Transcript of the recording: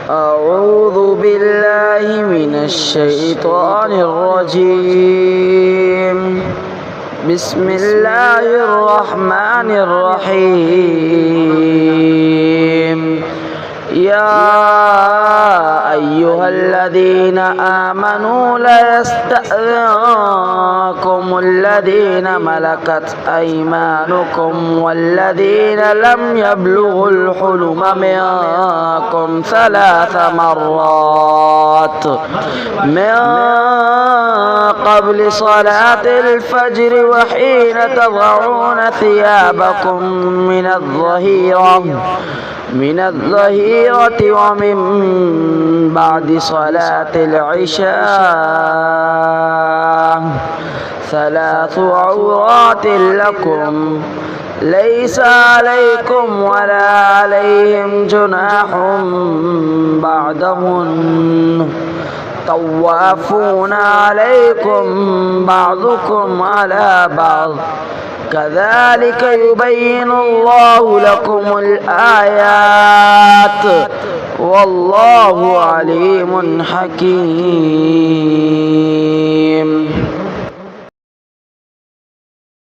أعوذ بالله من الشيطان الرجيم. بسم الله الرحمن الرحيم. يا أيها الذين آمنوا لا يستأذنكم الذين ملكت أيمانكم والذين لم يبلغوا الحلم منكم 3 مرات من قبل صلاة الفجر وحين تضعون ثيابكم من الظهيرة ومن بعد صلاة العشاء 3 عورات لكم ليس عليكم ولا عليهم جناح بعدهن طوافون عليكم بعضكم على بعض كذلك يبين الله لكم الآيات والله عليم حكيم.